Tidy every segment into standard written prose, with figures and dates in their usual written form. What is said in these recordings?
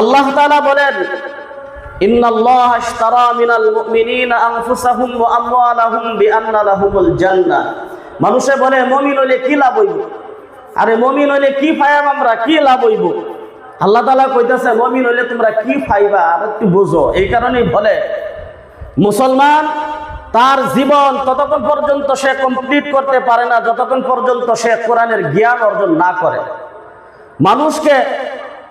আল্লাহ তাআলা বলেন, ইন্নাল্লাহা আশতারা মিনাল মুমিনিনা আনফুসাহুম ওয়া আমওয়ালাহুম বিআন্না লাহুমুল জান্নাহ। মানুষে বলে মুমিন হইলে কি লাভ হইব? আরে মুমিন হইলে কি পাইব আমরা, কি লাভ হইব? আল্লাহ তাআলা কইতাছে মুমিন হইলে তোমরা কি পাইবা আর একটু বুঝো। এই কারণেই বলে মুসলমান তার জীবন ততক্ষণ পর্যন্ত সে কমপ্লিট করতে পারে না যতক্ষণ পর্যন্ত সে কোরআনের জ্ঞান অর্জন না করে। মানুষকে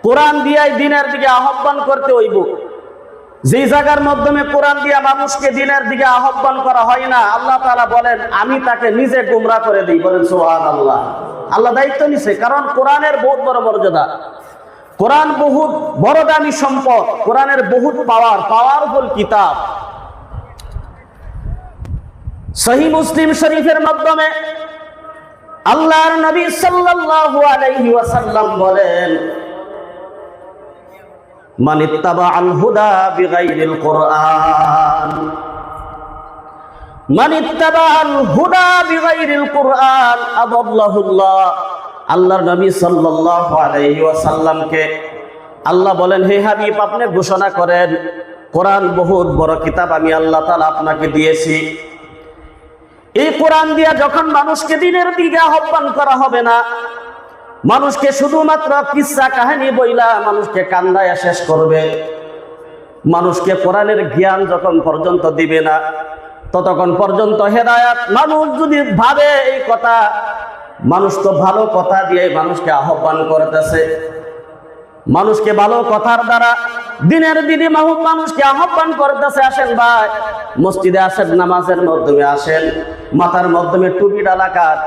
কোরআন দিয়াই দিনের দিকে আহ্বান করতে হইব। যে জায়গার মাধ্যমে কোরআন দিয়া মানুষকে দিনের দিকে আহ্বান করা হয় না, আল্লাহ তাআলা বলেন আমি তাকে নিজে গোমরা করে দিই। বলেন সুবহানাল্লাহ। আল্লাহ দায়িত্ব নিছে, কারণ কোরআনের বহুত বড় মর্যাদা, কোরআন বহুত বড় দামি সম্পদ, কোরআনের বহুত পাওয়ারফুল কিতাব। সহিহ মুসলিম শরীফের মাধ্যমে আল্লাহর নবী সাল্লাল্লাহু আলাইহি ওয়াসাল্লাম বলেন, মান ইত্তাবাআল হুদা বিগাইরিল কুরআন, মান ইত্তাবাআল হুদা বিগাইরিল কুরআন আদাল্লাহুল্লাহ। আল্লাহর নবী সাল্লাল্লাহু আলাইহি ওয়াসাল্লামকে আল্লাহ বলেন, হে হাবিব আপনি ঘোষণা করেন কোরআন বহুত বড় কিতাব আমি আল্লাহ তাআলা আপনাকে দিয়েছি। এই কোরআন দিয়া যখন মানুষকে দিনের দিকে আহ্বান করা হবে না, মানুষকে শুধুমাত্র কিসসা কাহিনী বইলা মানুষকে কান্দায়া শেষ করবে, মানুষকে কোরআনের জ্ঞান যখন পর্যন্ত দিবে না ততক্ষণ পর্যন্ত হেদায়েত মানুষ যদি ভাবে এই কথা, মানুষ তো ভালো কথা দিয়ে মানুষকে আহ্বান করতেছে, মানুষকে ভালো কথার দ্বারা দিনের দিদি মানুষকে আহ্বান করতেছে, আসেন ভাই মসজিদে আসেন, নামাজের মাধ্যমে আসেন, মাথার মাধ্যমে টুপি ডালাকার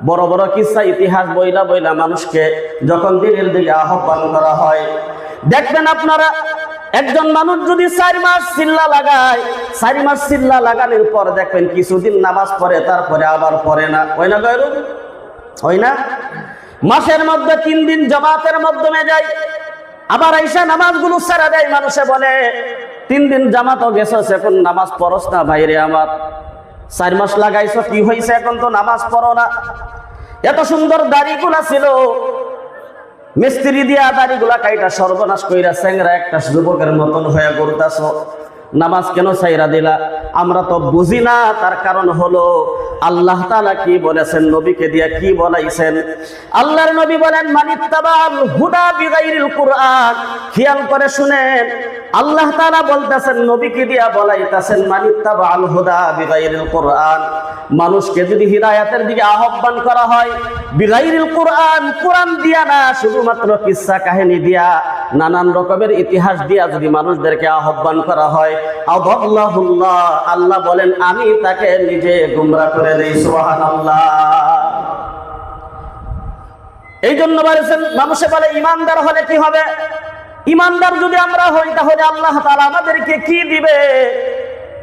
বড় বড় কিসসা ইতিহাস বইলা বইলা মানুষকে যখন দিনের দিকে আহ্বান করা হয়, দেখবেন আপনারা একজন মানুষ যদি 4 মাস চিল্লা লাগায়, 4 মাস চিল্লা লাগানোর পর দেখবেন কিছুদিন নামাজ পড়ে, তারপরে আবার পড়ে না। হয় না গায়রু? হয় না? মাসের মধ্যে 3 দিন জামাতের মাধ্যমে যায়, আবার আইসা নামাজগুলো ছেড়ে দেয়। মানুষে বলে 3 দিন জামাতও গেছস, এখন নামাজ পড়স না। ভাইরে আমার, 4 মাস লাগাইছো, কি হয়েছে এখন তো নামাজ পড়ো না? এত সুন্দর দাড়িগুলা ছিল, মিস্ত্রি দিয়া দাড়িগুলা কাইটা সর্বনাশ কইরা চেংরা একটা যুবকের মতন হয়ে ঘুরতাছ, নামাজ কেন ছাইরা দিলা? আমরা তো বুঝি না। তার কারণ হলো আল্লাহ তাআলা কি বলেছেন, নবীকে দিয়া কি বলাইছেন। আল্লাহর নবী বলেন, মানিত্তাবাল হুদা বিগাইরিল কুরআন। খেয়াল করে শুনেন, আল্লাহ তাআলা বলতেছেন, নবীকে দিয়া বলাইতেছেন, মানিত্তাবাল হুদা বিগাইরিল কুরআন। মানুষকে যদি হিদায়াতের দিকে আহ্বান করা হয় বিগাইরিল কুরআন, কোরআন দিয়া না, শুধুমাত্র কিসসা কাহিনী দিয়া, নানান রকমের ইতিহাস দিয়া যদি মানুষদেরকে আহ্বান করা হয়, আদাল্লাহুল্লাহ, আল্লাহ বলেন আমি তাকে নিজে গোমরা করে দেই। সুবহানাল্লাহ। এই জন্য বলেছেন, মানুষে বলে ইমানদার হলে কি হবে? ইমানদার যদি আমরা হই তাহলে আল্লাহ তাআলা আমাদেরকে কি দিবে?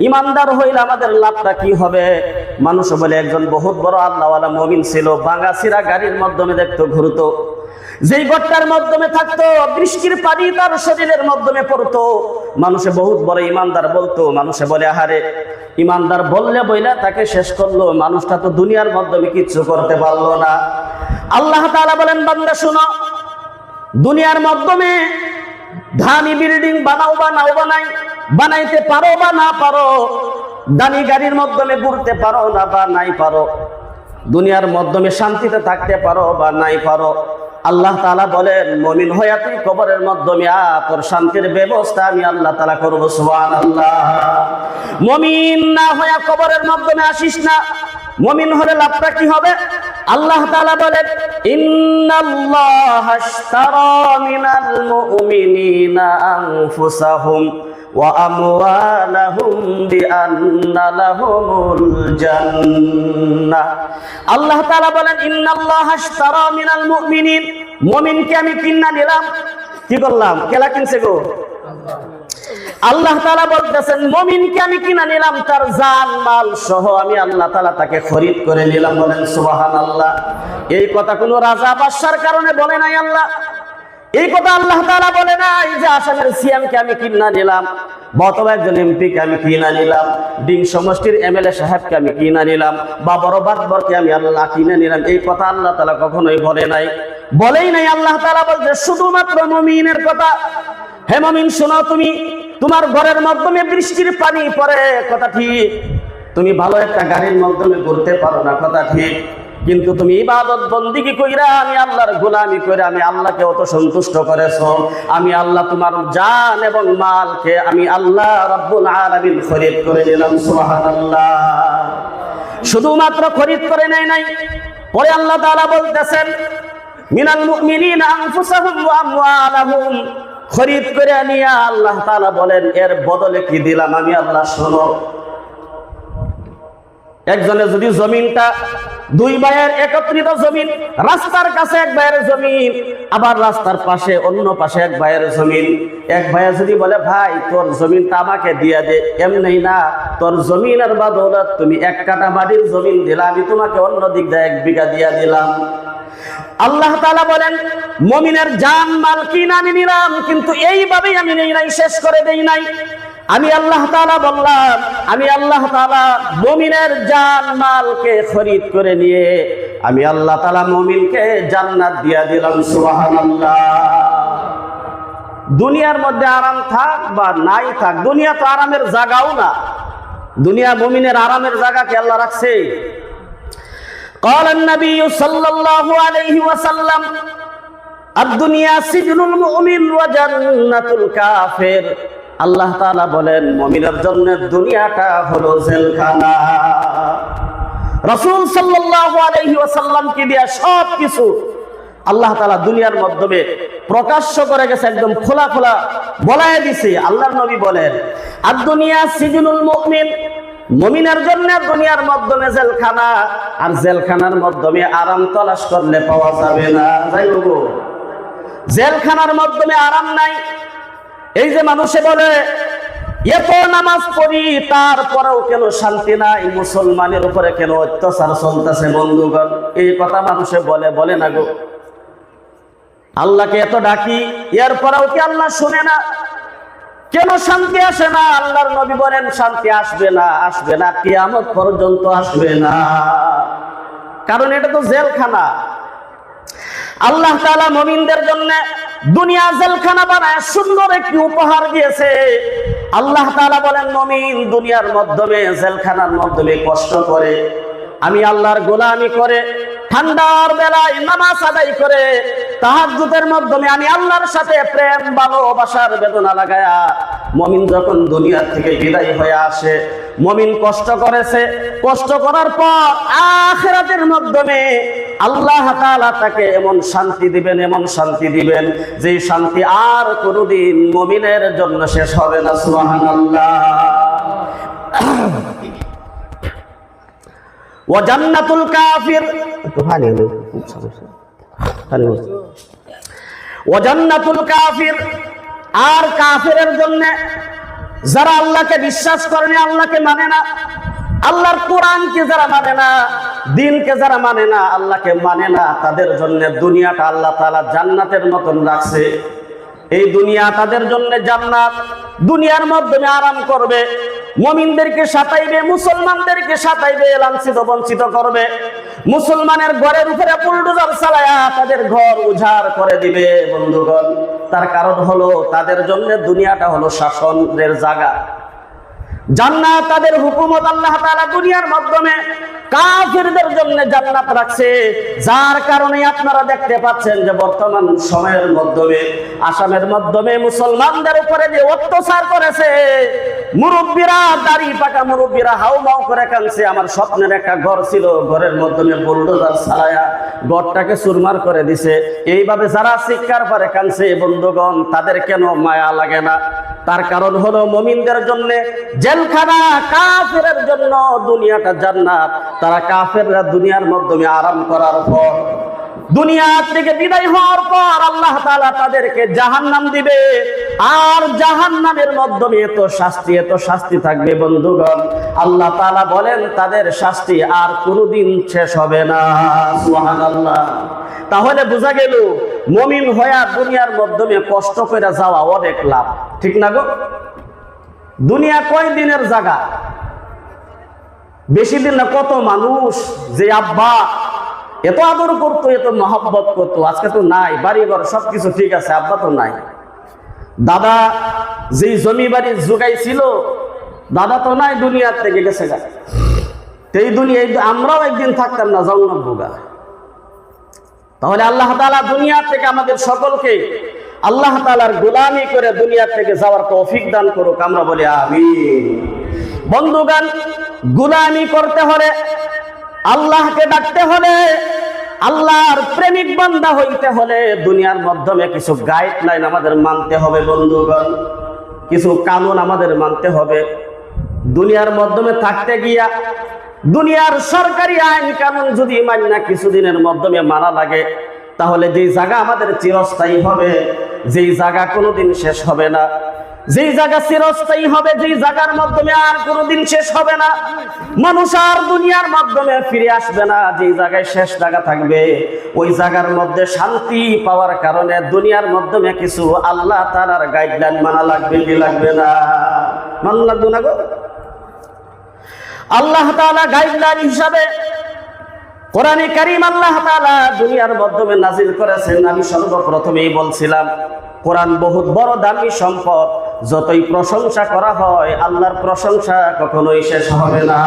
ইমানদার হইলে আমাদের লাভটা কি হবে? মানুষ বলে একজন বহুত বড় আল্লাহওয়ালা মুমিন ছিল, ভাঙা ছিঁড়া গাড়ির মাধ্যমে দেখতো, ঘুরতো, যেই গট্টার মাধ্যমে থাকতো বৃষ্টির পানি তার শরীরের মাধ্যমে পড়তো। মানুষে বহুত বড় ইমানদার বলতো, মানুষে বলে আহারে ইমানদার বললে বইলা তাকে শেষ করলো, মানুষটা তো দুনিয়ার মাধ্যমে কিচ্ছু করতে পারলো না। আল্লাহ তাআলা বলেন, বান্দা শোনো, দুনিয়ার মাধ্যমে দামি বিল্ডিং বানাও বা নাও বানাই, বানাইতে পারো বা না পারো, দামি গাড়ির মাধ্যমে ঘুরতে পারো না বা নাই পারো, দুনিয়ার মাধ্যমে শান্তিতে থাকতে পারো বা নাই পারো, আল্লাহ তাআলা বলেন মুমিন হইয়া তুই কবরের মাধ্যমে তোর শান্তির ব্যবস্থা আমি আল্লাহ তাআলা করব। সুবহানাল্লাহ। মুমিন না হইয়া কবরের মাধ্যমে আসিস না। মুমিন হলে লাভটা কি হবে? আল্লাহ তাআলা বলেন, ইন্নাল্লাহা আশতারা মিনাল মুমিনিনা আনফুসাহুম ওয়া আমওয়ালাহুম বিআন্না লাহুমুল জান্নাহ। আল্লাহ তাআলা বলেন, ইন্নাল্লাহা আশতারা মিনাল মুমিনিন, মুমিনকে আমি কিনা নিলাম। কি করলাম? কেলা কিনছে গো? আল্লাহ তাআলা বলতেছেন, মুমিনকে আমি কিনা নিলাম, তার জান মাল সহ আমি আল্লাহ তাআলা তাকে খরিদ করে নিলাম। বলেন সুবহানাল্লাহ। এই কথা কোনো রাজা বাদশার কারণে বলে নাই আল্লাহ। এই কথা আল্লাহ তাআলা বলে নাই যে আসামের সিএমকে আমি কিনা নিলাম, অথবা একজন এমপিকে আমি কিনা নিলাম, ডিং সমষ্টির এমএলএ সাহেবকে আমি কিনা নিলাম, বা বড় বাদবরকে আমি আল্লাহ কিনে নিলাম। এই কথা আল্লাহ তাআলা কখনোই বলে নাই, বলেই নাই। আল্লাহ তাআলা বলছে শুধুমাত্র মুমিনের কথা। হে মুমিন শোনো, তুমি তোমার ঘরের মাধ্যমে বৃষ্টির পানি পড়ে, কথা ঠিক। তুমি ভালো একটা গাড়ির মাধ্যমে ঘুরতে পারো না, কথা ঠিক। কিন্তু তুমি ইবাদত বন্দিগি কইরা আমি আল্লাহর গোলামি কইরা আমি আল্লাহকে অত সন্তুষ্ট করেছো। আমি আল্লাহ তোমার জান এবং মালকে আমি আল্লাহ রাব্বুল আলামিন খরিদ করে দিলাম। সুবহানাল্লাহ। শুধুমাত্র খরিদ করে নেয় নাই, পরে আল্লাহ তাআলা বলতেছেন মিনাল মুমিনিনা আনফুসাহুম ওয়া আমওয়ালাহুম, খরিদ করে নিয়ে আল্লাহ তাআলা বলেন এর বদলে কি দিলাম আমি আল্লাহ। শোনো, একজনের যদি জমিনটা, দুই ভাইয়ের একত্রিত জমিন, রাস্তার কাছে এক ভাইয়ের জমিন, আবার রাস্তার পাশে অন্য পাশে এক ভাইয়ের জমিন, এক ভাইয়া যদি বলে ভাই তোর জমিনটা আমাকে দিয়ে দে, এমনি না, তোর জমিনের বদৌলত তুমি এক কাঠা মাটির জমিন দিলা, আমি তোমাকে অন্য দিক দিয়ে 1 বিঘা দিয়া দিলাম। আল্লাহ তাআলা বলেন মুমিনের জান মাল কিনা আমি নিলাম, কিন্তু এইভাবেই আমি নেই নাই, শেষ করে দেই নাই। আমি আল্লাহ তাআলা বললাম, আমি আল্লাহ তাআলা মুমিনের জান মালকে খরিদ করে নিয়ে আমি আল্লাহ তাআলা মুমিনকে জান্নাত দিয়া দিলাম। সুবহানাল্লাহ। দুনিয়ার মধ্যে আরাম থাক বা নাই থাক, দুনিয়া তো আরামের জায়গাও না। দুনিয়া মুমিনের আরামের জায়গা কি আল্লাহ রাখছে? قال النبي صلى الله عليه وسلم الدنيا سجن المؤمن وجنة الكافر। আল্লাহ তাআলা বলেন মুমিনের জন্য দুনিয়াটা হলো জেলখানা। রাসূল সাল্লাল্লাহু আলাইহি ওয়াসাল্লাম কে দিয়া সব কিছু আল্লাহ তাআলা দুনিয়ার মাধ্যমে প্রকাশ্য করে গেছে, একদম খোলা খোলা বলায় দিছে। আল্লাহর নবী বলেন আদ-দুনিয়া সিজনুল মুমিন, মুমিনের জন্য দুনিয়ার মাধ্যমে জেলখানা, আর জেলখানার মাধ্যমে আরাম তলাশ করলে পাওয়া যাবে না। যাই হোক, জেলখানার মাধ্যমে আরাম নাই। এই যে মানুষে বলে এত নামাজ পড়ি তারপরেও কেন শান্তি নাই, মুসলমানের উপরে কেন অত্যাচার চলতেছে। বন্ধুগণ, এই কথা মানুষে বলে, বলে না গো। আল্লাহকে এত ডাকি, এরপরেও কি আল্লাহ শুনে না? কেন শান্তি আসে না? আল্লাহর নবী বলেন শান্তি আসবে না, আসবে না, কিয়ামত পর্যন্ত আসবে না। কারণ এটা তো জেলখানা। আল্লাহ তাআলা মুমিনদের জন্য দুনিয়া জেলখানা বানায় সুন্দর একটি উপহার দিয়েছে। আল্লাহ তাআলা বলেন মুমিন দুনিয়ার মাধ্যমে জেলখানার মাধ্যমে কষ্ট করে, আমি আল্লাহর গোলামি করে, ঠান্ডার বেলায় নামাজ আদায় করে, তাহাজ্জুদের মাধ্যমে আমি আল্লাহর সাথে প্রেম ভালোবাসার বেদনা লাগায়া মুমিন যখন দুনিয়া থেকে বিদায় হয়ে আসে, মুমিন কষ্ট করেছে, কষ্ট করার পর আখিরাতের মাধ্যমে আল্লাহ তাআলা তাকে এমন শান্তি দিবেন, এমন শান্তি দিবেন যে শান্তি আর কোনোদিন মুমিনের জন্য শেষ হবে না। সুবহানাল্লাহ। ওয়া জান্নাতুল কাফির, ওয়া জান্নাতুল কাফির, আর কাফিরের জন্য যারা আল্লাহকে বিশ্বাস করে না, আল্লাহকে মানে না, আল্লাহর কোরআনকে যারা মানে না, দিনকে যারা মানে না, আল্লাহকে মানে না, তাদের জন্য দুনিয়াটা আল্লাহ তাআলা জান্নাতের মতন রাখছে। এই দুনিয়া তাদের জন্য জান্নাত, দুনিয়ার মাধ্যমে আরাম করবে, মুমিনদেরকে সাতাইবে, মুসলমানদেরকে সাতাইবে, লাঞ্ছিত বঞ্চিত করবে, মুসলমানের ঘরের উপরে বুলডোজার চালায়া তাদের ঘর উজাড় করে দিবে। বন্ধুগণ, তার কারণ হলো তাদের জন্য দুনিয়াটা হলো শাসনের জায়গা। জান্নাত তাদের হুকুমত আল্লাহ তাআলা দুনিয়ার মাধ্যমে কাফিরদের জন্য জান্নাত রাখছে। যার কারণে আপনারা দেখতে পাচ্ছেন যে বর্তমান সময়ের মাধ্যমে আসামের মাধ্যমে মুসলমানদের উপরে যে অত্যাচার করেছে, মুরব্বীরা, দাড়ি পাকা মুরব্বীরা হাউমাউ করে কাঁদছে। আমার স্বপ্নের একটা ঘর ছিল, ঘরের মাধ্যমে বুলডোজার চালায়া ঘরটাকে চুরমার করে দিছে। এইভাবে যারা চিৎকার করে কাঁদছে, বন্ধুগণ, তাদের কেন মায়া লাগে না? তার কারণ হলো মুমিনদের জন্য জেলখানা, কাফেরের জন্য দুনিয়াটা জান্নাত। তারা কাফেররা দুনিয়ার মাধ্যমে আরাম করার পর, দুনিয়া থেকে বিদায় হওয়ার পর আল্লাহ তাআলা তাদেরকে জাহান্নাম দিবে, আর জাহান্নামের মাধ্যমে এত শাস্তি থাকবে। বন্ধুগণ, আল্লাহ তাআলা বলেন তাদের শাস্তি আর কোনোদিন শেষ হবে না। সুবহানাল্লাহ। তাহলে বোঝা গেল মুমিন হয়া দুনিয়ার মাধ্যমে কষ্ট করে যাওয়া অনেক লাভ, ঠিক না গো? দুনিয়া কয় দিনের জায়গা, বেশি দিন না। কত মানুষ যে আব্বা এত আদর করতো, এত মহব্বত করতো, আজকে তো নাই। বাড়ি ঘর সবকিছু ঠিক আছে, আব্বা তো নাই। দাদা যেই জমি বাড়ি জোগাইছিল, দাদা তো নাই, দুনিয়ার থেকে গেছে গা। এই দুনিয়ায় আমরাও একদিন থাকতাম না, যাও না বোগা। তাহলে আল্লাহ তাআলা দুনিয়া থেকে আমাদের সকলকে আল্লাহ তাআলার গোলামি করে দুনিয়া থেকে যাওয়ার তৌফিক দান করুক, আমরা বলি আমিন। বন্ধুগণ, গোলামি করতে হলে, আল্লাহকে ডাকতে হলে, আল্লাহর প্রেমিক বান্দা হইতে হলে দুনিয়ার মাধ্যমে কিছু গাইডলাইন আমাদের মানতে হবে। বন্ধুগণ, কিছু কানুন আমাদের মানতে হবে। দুনিয়ার মাধ্যমে থাকতে গিয়া দুনিয়ার সরকারি আইন কানুন যদি মানি না কিছুদিনের মাধ্যমে মানা লাগে, তাহলে যেই জায়গা আমাদের চিরস্থায়ী হবে, যেই জায়গা কোনোদিন শেষ হবে না, যেই জায়গা চিরস্থায়ী হবে, যেই জায়গার মাধ্যমে আর কোনোদিন শেষ হবে না, মানুষ আর দুনিয়ার মাধ্যমে ফিরে আসবে না, যেই জায়গায় শেষ জায়গা থাকবে, ওই জায়গার মধ্যে শান্তি পাওয়ার কারণে দুনিয়ার মাধ্যমে কিছু আল্লাহ তাআলার গাইডলাইন মানা লাগবে কি লাগবে না? মানা লাগবে না গো? আল্লাহ তাআলা গাইডলাইন হিসাবে কোরআনে কারীম আল্লাহ তাআলা দুনিয়ার মাধ্যমে নাজিল করেছেন। আমি সর্বপ্রথমেই বলছিলাম, কোরআন বহুত বড় দামি সম্পদ। যতই প্রশংসা করা হয়, আল্লাহর প্রশংসা কখনোই শেষ হবে না।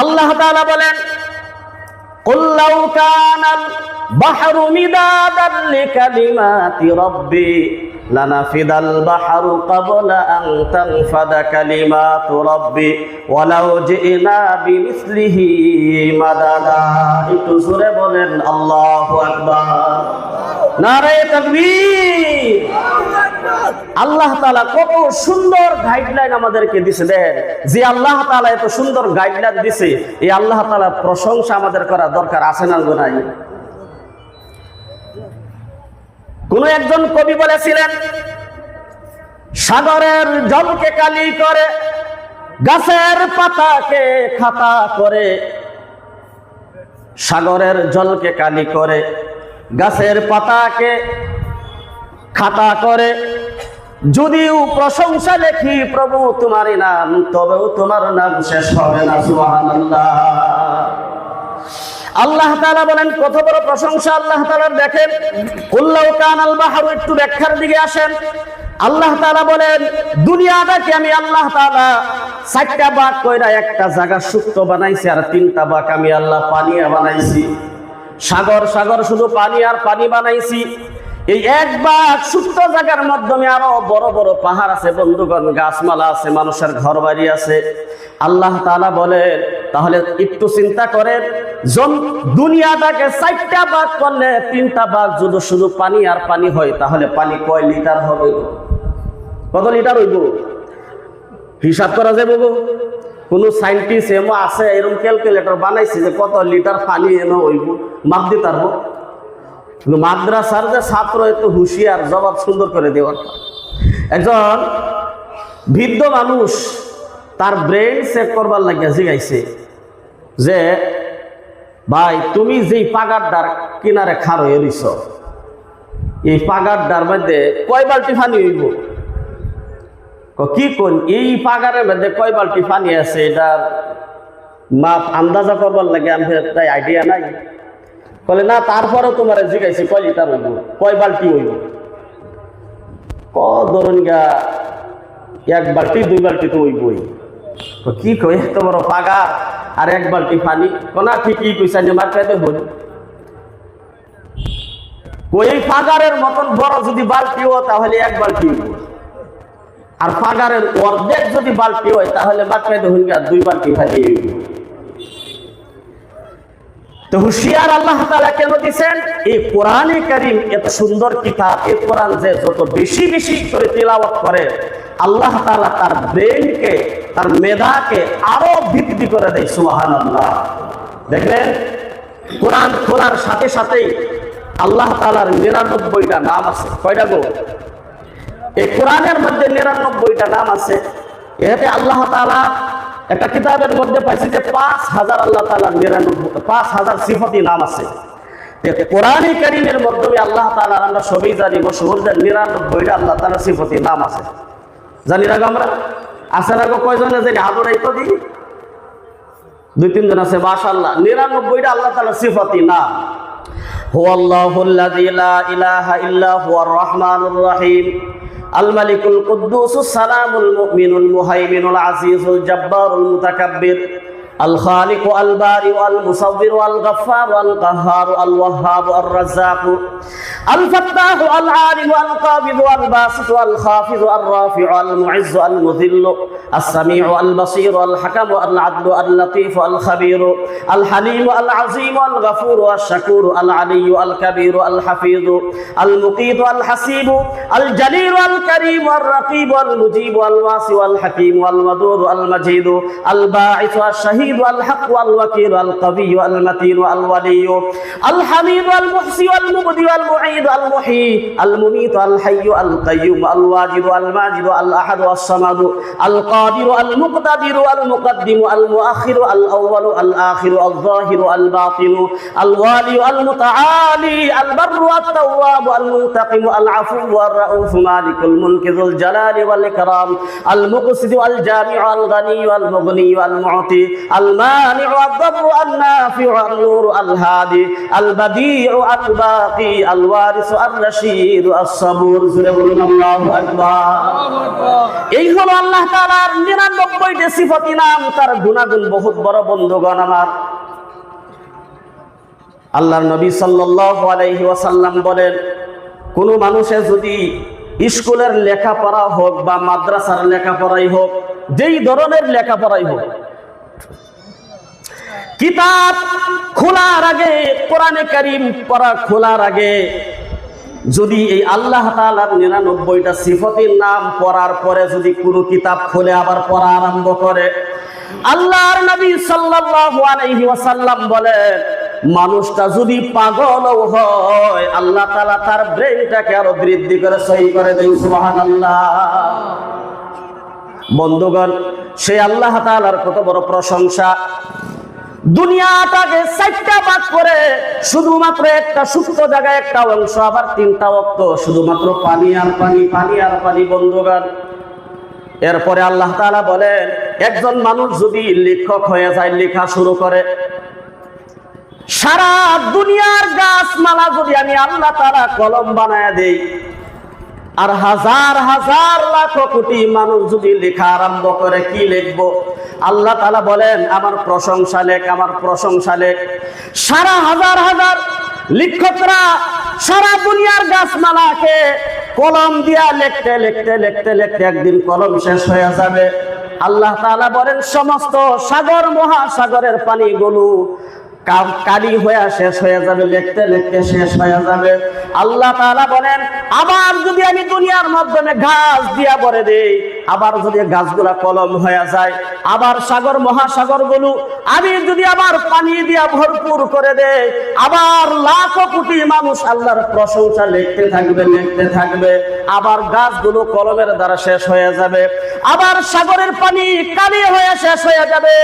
আল্লাহ তাআলা বলেন, কুল লাউ কানাল বাহরু মিদাদান লিকালিমাতি রাব্বি লানাফিদাল বাহরু ক্বাবলা আন তানফাদা কালিমাতু রাব্বি ওয়ালাউ জিনা বিমিসলিহি মাদাদা। একটু জোরে বলেন আল্লাহু আকবার, নারে তাকবীর। আল্লাহ তাআলা কত সুন্দর গাইডলাইন আমাদেরকে দিছে। দেন যে আল্লাহ তাআলা এত সুন্দর গাইডলাইন দিছে, এই আল্লাহ তাআলার প্রশংসা আমাদের করা দরকার আছে না নাই? কোন একজন কবি বলেছিলেন, সাগরের জলকে কালি করে, গাছের পাতাকে খাতা করে। সাগরের জলকে কালি করে, গাছের পাতাকে খাতা করে। যদিও প্রশংসা লেখি প্রভু তোমারই নাম, তবেও তোমার নাম শেষ হবে না। সুবহানাল্লাহ। আল্লাহ তাআলা বলেন, কত বড় প্রশংসা আল্লাহ তাআলার। দেখেন, কুল লাউ কানাল বাহরু, একটু ব্যাখ্যার দিকে আসেন। আল্লাহ তাআলা বলেন, দুনিয়াটাকে আমি আল্লাহ তাআলা 4টা ভাগ কইরা একটা জায়গা সুপ্ত বানাইছি, আর 3টা ভাগ আমি আল্লাহ পানি বানাইছি। সাগর সাগর শুধু পানি আর পানি বানাইছি। এই এক ভাগ সুপ্ত জায়গার মাধ্যমে আরো বড় বড় পাহাড় আছে বন্ধুগণ, গাছমালা আছে, মানুষের ঘর বাড়ি আছে। আল্লাহ তাআলা বলেন, তাহলে একটু চিন্তা করেন, দুনিয়াটাকে 4টা ভাগ করলে 3টা ভাগ যদি শুধু পানি আর পানি হয়, তাহলে পানি কয় লিটার হবে? কত লিটার হইব? হিসাব করা যাবে গো? কোন সাইন্টিস্ট এমন আছে এরকম ক্যালকুলেটর বানাইছে যে কত লিটার পানি এনে হইব? মাপ দিতে পারবো? কিন্তু মাদ্রাসার যে ছাত্র একটু হুঁশিয়ার, জবাব সুন্দর করে দেওয়ার। একজন বৃদ্ধ মানুষ তার ব্রেন চেক করবার লাগিয়া জিগাইছে যে, ভাই তুমি যেই পাগারদার কিনারে খাড়ো এরিস, এই পাগারদার মধ্যে কয় বালতি পানি হইব? কি কোন এই পাগারের মধ্যে কয় বালতি পানি আছে, এটার মাপ আন্দাজা করবার লাগে আমি তাই আইডিয়া নাই। বলে না, তারপরেও তোমার জিগাইছি কয় লিটার হইব, কয় বালতি হইব? ধরুন গা 1 বালতি 2 বালতি তো হইবই। কি কই এত বড় পাগার আর 1 বালতি পানি? কোনা ঠিকই কইছা, যে মার্কেটে হল ওই পাগারের মতন বড় যদি বালতি হয় তাহলে 1 বালতি হইব, আর পাগারের অর্ধেক যদি বালতি হয় তাহলে মার্কেটে হইল 2 বালতি পানি হইব। তো হুঁশিয়ার আল্লাহ তাআলা কেন দিয়েছেন? এই কোরআনে কারীম এত সুন্দর কিতাব, এই কোরআন যে যত বেশি বেশি করে তিলাওয়াত করে, আল্লাহ তাআলা তার ব্রেনকে, তার মেধাকে আরো বৃদ্ধি করে দেয়। সুবহানাল্লাহ। দেখবেন, কোরআন খোলার সাথে সাথেই আল্লাহ তাআলার 99টা নাম আছে। কয়টা গো? এই কোরআনের মধ্যে 99টা নাম আছে। এতে আল্লাহ তাআলা একটা কিতাবের মধ্যে পাইছি যে 5000 আল্লাহ তাআলার 5000 সিফাতি নাম আছে। কোরআনে কারীমের মাধ্যমে আল্লাহ তাআলা, আমরা সবাই জানি মশহুর যে 99টা আল্লাহ তাআলার সিফাতি নাম আছে। জানি না আমরা? আছে না? কয়জনে জানি? হাজরাই তো দিই 2-3 জন আছে। মাশাআল্লাহ, 99টা আল্লাহ তাআলার সিফাতি নাম। হুয়াল্লাহুল্লাযী লা ইলাহা ইল্লা হুয়ার রাহমানুর রহিম আল মালিকুল কুদ্দুসুস সালামুল মুমিনুল মুহাইমিনুল আজিজুল জাব্বারুল মুতাকাব্বির আল খালিকু আল বারিউ আল মুসাব্বিরু আল গাফফারু আল কাহ্হারু আল ওয়াহ্হাবু আর রাজ্জাকু আল ফাত্তাহু আল আলিমু আল কাবিদু আল বাসিতু আল খাফিযু আর রাফি'ু আল মুইজ্জু আল মুযিল্লু আস সামি'ু আল বাসীরু আল হাকামু আল আদলু আল লাতীফু আল খাবীরু আল হালিমু আল আযীমু আল গফুরু আশ শাকুরু আল আলিয়্যু আল কাবীরু আল হাফিযু আল মুকীতু আল হাসীবু আল জালিলু আল কারীমু আর রাকীবু আল মুজীবু আল ওয়াসি'ু আল হাকীমু আল ওয়াদুদু আল মাজিদু আল বাঈসু আশ শাহীদু আল হাক্কু আল ওয়াকিলু আল কাবিয়্যু আল মাতিনু আল ওয়ালিয়্যু আল হামিদু আল মুহসিনু আল মুবদিউ আল মুঈদু আল মুহয়ী আল মুমীতু আল হাইয়্যু আল কাইয়্যুম আল ওয়াজিদু আল মাজিদু আল আহাদু আস সামাদু আল কাদিরু আল মুকতাদিরু আল মুকদ্দিমু আল মুআখিরু আল আউওয়ালু আল আখিরু আল যাহিরু আল বাতিনু আল ওয়ালিয়্যু আল মুতাআলি আল বাররু আত তাওয়াবু আল মুনতাকিমু আল আফুয়্যু আর রাউফু মালিকুল মুলকি যুল জালালি ওয়াল ইকরাম আল মুকসিতু আল জামি'ু আল গনিয়্যু আল মুগনিয়্যু আল মু'তি আল মানি'ু আদ দাররু আন নাফি'ু আন নূরু আল হাদি আল বাদি'ু আল বাকি আল ওয়ারিসু আর রাশীদু আস সাবুর। জোরে বলুন আল্লাহু আকবার। এই হলো আল্লাহ তাআলার 99টি সিফাতি নাম, তার গুণাগুণ বহুত বড়। বন্ধুগণ আমার, আল্লাহর নবী সাল্লাল্লাহু আলাইহি ওয়াসাল্লাম বলেন, কোন মানুষে যদি স্কুলের লেখাপড়া হোক বা মাদ্রাসার লেখাপড়াই হোক, যেই ধরনের লেখাপড়াই হোক, কিতাব খোলার আগে, কোরআনে কারীম পড়া খোলার আগে যদি এই আল্লাহ তাআলার 99টা সিফাতের নাম পড়ার পরে যদি কোনো কিতাব খুলে আবার পড়া আরম্ভ করে, আল্লাহর নবী সাল্লাল্লাহু আলাইহি ওয়াসাল্লাম বলেন, মানুষটা যদি পাগলও হয়, আল্লাহ তাআলা তার ব্রেনটাকে আরো বৃদ্ধি করে সহি করে দেন। সুবহানাল্লাহ। বন্ধুগণ, সেই আল্লাহ তাআলার কত বড় প্রশংসা। দুনিয়াটাকে 4টা ভাগ করে শুধুমাত্র একটা সুস্থ জায়গায় একটা অংশ, আবার 3টা ওয়াক্ত শুধুমাত্র পানি আর পানি, পানি আর পানি। বন্ধুগণ, এরপরে আল্লাহ তাআলা বলেন, একজন মানুষ যদি লেখক হয়ে যায়, লেখা শুরু করে, সারা দুনিয়ার গাছমালা যদি আমি আল্লাহ তাআলা কলম বানায় দেই, আর হাজার হাজার লাখ কোটি মানুষ যদি লেখা আরম্ভ করে, কি লিখবো? আল্লাহ তাআলা বলেন, আমার প্রশংসা লেখ, আমার প্রশংসা লেখ। সারা হাজার হাজার লেখকরা সারা দুনিয়ার গাছমালাকে কলম দিয়া লিখতে লিখতে লিখতে লিখতে একদিন কলম শেষ হয়ে যাবে। আল্লাহ তাআলা বলেন, সমস্ত সাগর মহাসাগরের পানিগুলো কালি হয়ে শেষ হয়ে যাবে, লিখতে লিখতে শেষ হয়ে যাবে। আল্লাহ তাআলা বলেন, আবার যদি আমি দুনিয়ার মাধ্যমে ঘাস দিয়া ভরে দেই, আবার যদি গাছগুলা কলম হয়ে যায়, আবার সাগর মহাসাগর গুলো আমি যদি আবার পানি দিয়া ভরপুর করে দেই, আবার লাখ কোটি মানুষ আল্লাহর প্রশংসা লিখতে থাকবে, লিখতে থাকবে। আবার গাছগুলো কলমের দ্বারা শেষ হয়ে যাবে, আবার সাগরের পানি কালি হয়ে শেষ হয়ে যাবে।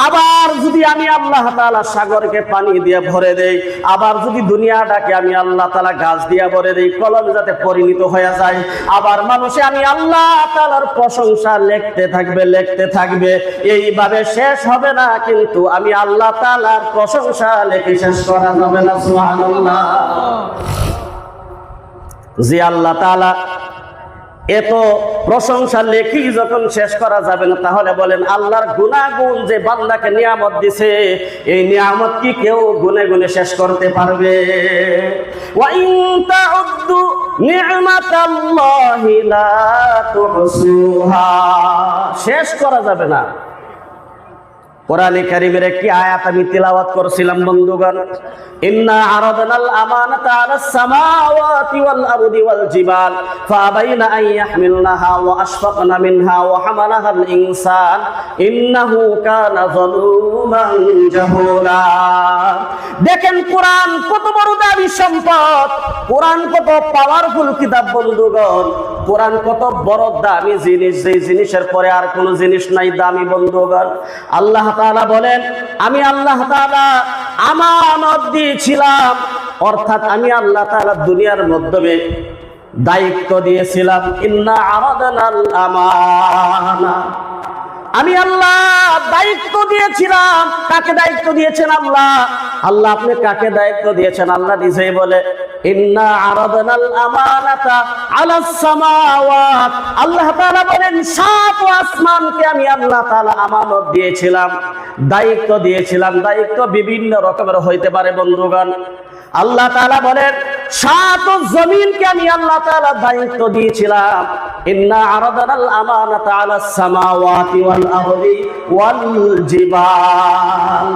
আবার যদি আমি আল্লাহ তাআলা সাগরকে পানি দিয়ে ভরে দেই, আবার যদি দুনিয়াটাকে আমি আল্লাহ তাআলা গাছ দিয়ে ভরে দেই, কলম যাতে পরিণত হয়ে যায়, আবার মানুষে আমি আল্লাহ তাআলার প্রশংসা লিখতে থাকবে, লিখতে থাকবে। এইভাবে শেষ হবে না, কিন্তু আমি আল্লাহ তাআলার প্রশংসা লিখে শেষ করা যাবে না। সুবহানাল্লাহ। যে আল্লাহ তাআলা এত প্রশংসা লেখি যখন শেষ করা যাবে না, তাহলে বলেন আল্লাহর গুনাহগুণ যে বান্দাকে নিয়ামত দিছে, এই নিয়ামত কি কেউ গুনে গুনে শেষ করতে পারবে? ওয়া ইন তাউদ্দু নি'মাতাল্লাহি লা তুহসুহা, শেষ করা যাবে না। কোরআনে কারীমের একটি আয়াত আমি তিলাওয়াত করছিলাম বন্ধুগণ, ইন্না আরাদনাল আমানাতা আলাস সামাওয়াতি ওয়াল আরদি ওয়াল জিবাল ফাআবাইনা আন ইয়াহমিলনাহা ওয়া আশফাকনা মিনহা ওয়া হামালাহাল ইনসান ইন্নাহু কানা যালুমান জাহুলা। দেখেন কোরআন কত বড় দামি সম্পদ, কোরআন কত পাওয়ারফুল কিতাব বন্ধুগণ, কোরআন কত বড় দামি জিনিস, যে জিনিসের পরে আর কোনো জিনিস নাই দামি বন্ধুগণ। আল্লাহ তাআলা বলেন, আমি আল্লাহ তাআলা আমানত দিয়েছিলাম, অর্থাৎ আমি আল্লাহ তাআলা দুনিয়ার মাধ্যমে দায়িত্ব দিয়েছিলাম। ইন্না আরাদনাল আমানা, আমি আল্লাহ দায়িত্ব দিয়েছিলাম। কাকে দায়িত্ব দিয়েছেন আল্লাহ? আল্লাহ আপনি কাকে দায়িত্ব দিয়েছেন? আল্লাহ নিজেই বলে, ইন্না আরাদনাল আমানাতা আলাস সামাওয়াত। আল্লাহ তাআলা বলেন, সাত আসমানকে আমি আল্লাহ তাআলা আমানত দিয়েছিলাম, দায়িত্ব দিয়েছিলাম। দায়িত্ব বিভিন্ন রকমের হইতে পারে বন্ধুগণ। আল্লাহ তাআলা বলেন, সাত জমিনকে আমি আল্লাহ তাআলা দায়িত্ব দিয়েছিলাম। ইন্না আরাদনাল আমানাতা আলাস সামাওয়াতি ওয়াল আরদি ওয়াল জিবাল।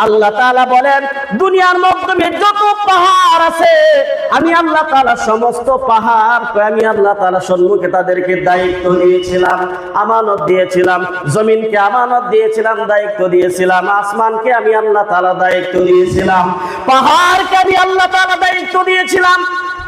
আল্লাহ তাআলা বলেন, দুনিয়ার মধ্যে যত পাহাড় আছে আমি আল্লাহ তাআলা সমস্ত পাহাড়কে আমি আল্লাহ তাআলা সম্মুখে তাদেরকে দায়িত্ব দিয়েছিলাম, আমানত দিয়েছিলাম। জমিনকে আমানত দিয়েছিলাম, দায়িত্ব দিয়েছিলাম। আসমানকে আমি আল্লাহ তাআলা দায়িত্ব দিয়েছিলাম। পাহাড়কে আমি আল্লাহ তাআলা দায়িত্ব দিয়েছিলাম,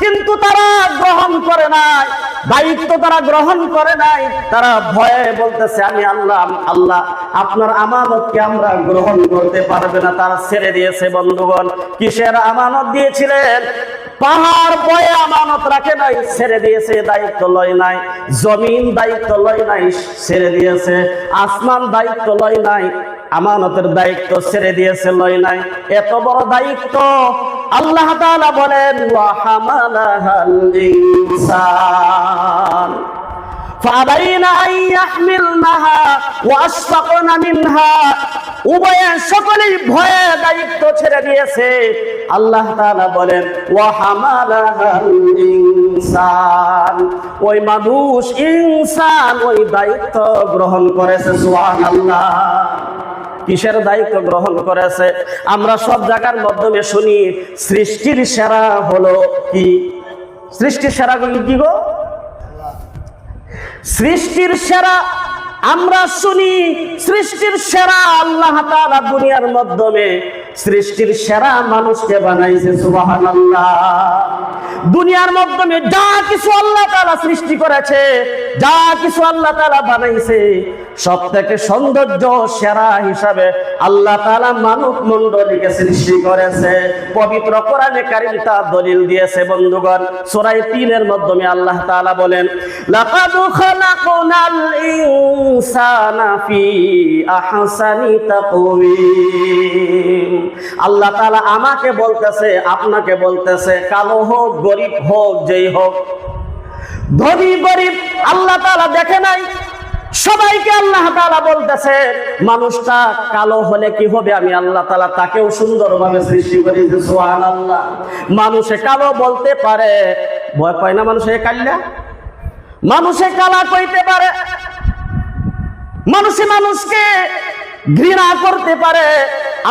কিন্তু তারা গ্রহণ করে নাই। দায়িত্ব তারা গ্রহণ করে নাই। তারা ভয়ে বলতেছে, আমি আল্লাহ আল্লাহ আপনার আমানতকে আমরা গ্রহণ করতে পারবে না। তারা ছেড়ে দিয়েছে বন্ধুগণ। কিসের আমানত দিয়েছিলেন? পাহাড় বয়ে আমানত রাখে নাই, ছেড়ে দিয়েছে, দায়িত্ব লয় নাই। জমিন দায়িত্ব লয় নাই, ছেড়ে দিয়েছে। আসমান দায়িত্ব লয় নাই, আমানতের দায়িত্ব ছেড়ে দিয়েছে, লয় নাই। এত বড় দায়িত্ব আল্লাহ তাআলা বলেন, ওয়া হামালাহাল ইনসান ফাবাইনা আন ইয়াহমিলনাহা ওয়া আশফাকনা মিনহা। উভয়ে সকলেই ভয়ে দায়িত্ব ছেড়ে দিয়েছে। আল্লাহ তাআলা বলেন, ওয়া হামালাহাল ইনসান। ওই মানুষ, ইনসান, ওই দায়িত্ব গ্রহণ করেছে। সুবহানাল্লাহ। কিসের দায়িত্ব গ্রহণ করেছে? আমরা সব জায়গার মাধ্যমে শুনি সৃষ্টির সেরা হলো কি? সৃষ্টির সেরা কি গো? সৃষ্টির সেরা আমরা শুনি, সৃষ্টির সেরা আল্লাহ তাআলা দুনিয়ার মাধ্যমে সৃষ্টির সেরা মানুষকে বানাইছে। সুবহানাল্লাহ। দুনিয়ার মাধ্যমে যা কিছু আল্লাহ তাআলা সৃষ্টি করেছে, যা কিছু আল্লাহ তাআলা বানাইছে, সব থেকে সৌন্দর্য সেরা হিসাবে আল্লাহ তাআলা মানব মণ্ডলীকে সৃষ্টি করেছে। পবিত্র কোরআনে কারীম তা দলিল দিয়েছে বন্ধুগণ। সূরা ৩ এর মাধ্যমে আল্লাহ তাআলা বলেন, লাকাদ খালাকনাল ইনসানা ফি আহসানি তাকওয়িম। আল্লাহ তাআলা আমাকে বলতেছে, আপনাকে বলতেছে, কালো হোক, গরিব হোক, যেই হোক, ধনী গরিব, আল্লাহ তাআলা দেখে নাই। সবাইকে আল্লাহ তাআলা বলতেছে, মানুষটা কালো হলে কি হবে? আমি আল্লাহ তাআলা তাকেও সুন্দরভাবে সৃষ্টি করেছি। সুবহানাল্লাহ। মানুষে কালো বলতে পারে, ভয় পায় না মানুষে কাল্লা? মানুষে কালা কইতে পারে, মানুষে মানুষকে ঘৃণা করতে পারে।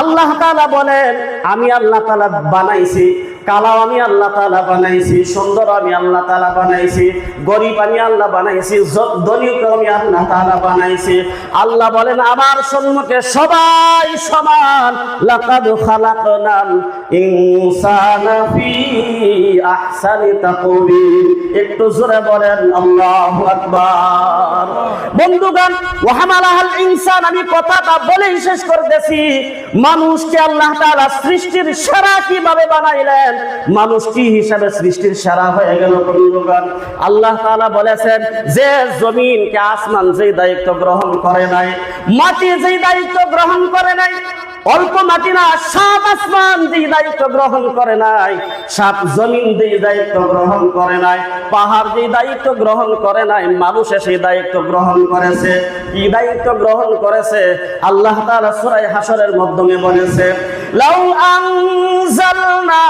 আল্লাহ তাআলা বলেন, আমি আল্লাহ তাআলা বানাইছি কালাও, আমি আল্লাহ তাআলা বানাইছি সুন্দর, আমি আল্লাহ তাআলা বানাইছি গরিব, আমি আল্লাহ বানাইছি ধনীকে, আমি আল্লাহ তাআলা বানাইছি। আল্লাহ বলেন, আমার সম্মুখে সবাই সমান। লাকাদ খালাকনাল ইনসানা ফি আহসানি তাকওয়িম। একটু জোরে বলেন আল্লাহু আকবার। বন্ধুগণ, ওয়া হামালাহাল ইনসান, আমি কথাটা বলেই শেষ করতেছি। মানুষকে আল্লাহ তাআলা সৃষ্টির সেরা কিভাবে বানাইলেন? মানুষ কি হিসাবে সৃষ্টির সেরা হয়ে গেল বন্ধুগণ? আল্লাহ তাআলা বলেছেন যে জমিনকে, আসমান যেই দায়িত্ব গ্রহণ করে নাই, মাটি যেই দায়িত্ব গ্রহণ করে নাই, অল্প মাটি না, সাত আসমান যেই দায়িত্ব গ্রহণ করে নাই, সাত জমিন যেই দায়িত্ব গ্রহণ করে নাই, পাহাড় যেই দায়িত্ব গ্রহণ করে নাই, মানুষে সেই দায়িত্ব গ্রহণ করেছে। কি দায়িত্ব গ্রহণ করেছে? আল্লাহ তাআলা সূরা হাশরের মাধ্যমে বলেছে, লাউ আনজালনা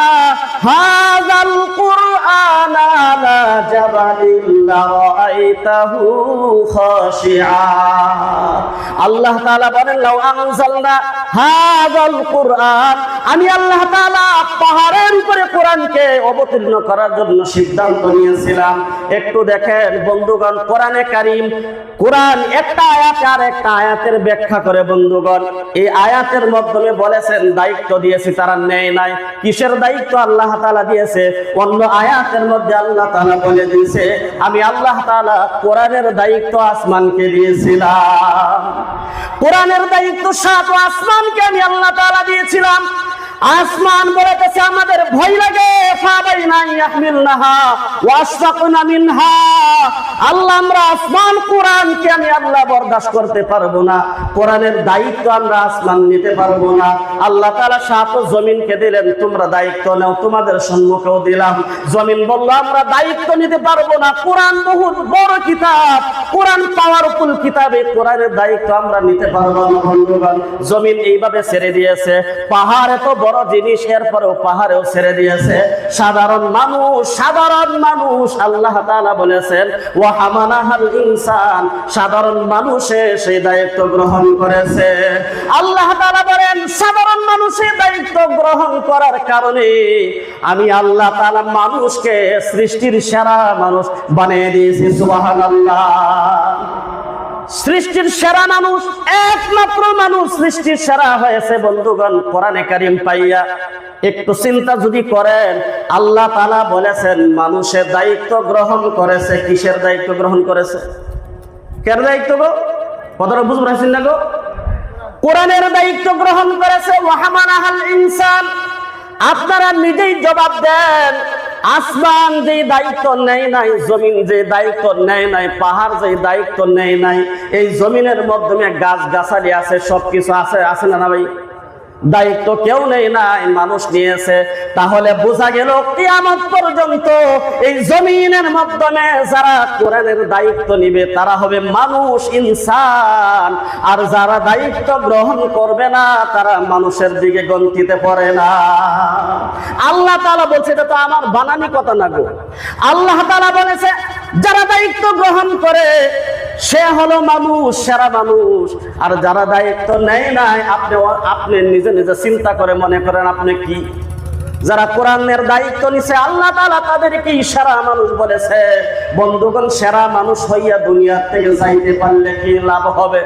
হাযাল কুরআনা আলা জাবালিন লারাআইতাহু খাশিআ। আল্লাহ তাআলা বলেন, লাউ আনজালনা হাযাল কুরআন, আমি আল্লাহ তাআলা পাহাড়ের উপরে কোরআনকে অবতীর্ণ করার জন্য সিদ্ধান্ত নিয়েছিলাম। একটু দেখেন বন্ধুগণ, কোরআনে কারীম, কোরআন একটা আয়াত আর একটা আয়াতের ব্যাখ্যা করে বন্ধুগণ। এই আয়াতের মাধ্যমে বলেছেন দায়িত্ব দিয়েছি, তারা নেয় নাই। কিসের দায়িত্ব আল্লাহ তাআলা দিয়েছে? অন্য আয়াতের মধ্যে আল্লাহ তাআলা বলে দিয়েছে, আমি আল্লাহ তাআলা কোরআনের দায়িত্ব আসমানকে দিয়েছিলাম। কোরআনের দায়িত্ব সাত আসমানকে আমি আল্লাহ তাআলা দিয়েছিলাম। আসমান বলেছে আমাদের ভয় লাগে, ফাবাইনা ইয়াহমিলনাহা ওয়া আশফাকনা মিনহা। আল্লাহ আমরা আসমান কোরআনকে আমি আল্লাহ বরদাস্ত করতে পারবো না, কোরআনের দায়িত্ব আমরা আসমান নিতে পারবো না। আল্লাহ তাআলা সাত জমিনকে দিলেন, তোমরা দায়িত্ব নাও, তোমাদের সম্মুখেও দিলাম। জমিন বলল আমরা দায়িত্ব নিতে পারবো না, কোরআন বহুত বড় কিতাব, কোরআন পাওয়ারফুল কিতাব, এই কোরআনের দায়িত্ব আমরা নিতে পারবো না। বন্ধুগণ, জমিন এইভাবে ছেড়ে দিয়েছে। পাহাড় এত বড় জিনিস, এরপরেও পাহাড়েও ছেড়ে দিয়েছে। সাধারণ মানুষ আল্লাহ তাআলা বলেছেন ওয়া হামালাহাল ইনসান, সাধারণ মানুষে সেই দায়িত্ব গ্রহণ করেছে। আল্লাহ তাআলা বলেন সাধারণ মানুষে দায়িত্ব গ্রহণ করার কারণে আমি আল্লাহ তাআলা মানুষকে সৃষ্টির সেরা মানুষ বানিয়ে দিয়েছি। সুবহানাল্লাহ। সৃষ্টির সেরা মানুষ, একমাত্র মানুষ সৃষ্টির সেরা হয়েছে বন্ধুগণ কোরআনে কারীম পাইয়া। একটু চিন্তা যদি করেন, আল্লাহ তাআলা বলেছেন মানুষের দায়িত্ব গ্রহণ করেছে। কিসের দায়িত্ব গ্রহণ করেছে? কার দায়িত্ব গো? কথাটা বুঝতে পারছেন না গো? কোরআনের দায়িত্ব গ্রহণ করেছে। ওয়া হামালাহাল ইনসান। আপনারা নিজেই জবাব দেন, আসমান যে দায়িত্ব নেয় নাই, জমিন যে দায়িত্ব নেয় নাই, পাহাড় যে দায়িত্ব নেয় নাই, এই জমিনের মাধ্যমে গাছ গাছালি আছে, সবকিছু আছে, আছে না ভাই? দায়িত্ব কেউ নেই নাই, মানুষ নিয়েছে। তাহলে বোঝা গেল কিয়ামত পর্যন্ত এই জমিনের মাধ্যমে যারা কোরআনের দায়িত্ব নিবে তারা হবে মানুষ, ইনসান। আর যারা দায়িত্ব গ্রহণ করবে না তারা মানুষের দিকে গণতিতে পড়ে না। আল্লাহ তাআলা বলছে, এটা তো আমার বানানি কথা না গো। আল্লাহ তাআলা বলেছে যারা দায়িত্ব গ্রহণ করে সে হলো মানুষ, সেরা মানুষ। আর যারা দায়িত্ব নেয় নাই, আপনি নিজে নিজে চিন্তা করে মনে করেন আপনি কি? যারা কোরআনের দায়িত্ব নিছে আল্লাহ তাআলা তাদেরকে সেরা মানুষ বলেছে। বন্ধুগণ, সেরা মানুষ হইয়া দুনিয়া থেকে যাইতে পারলে কি লাভ হবে?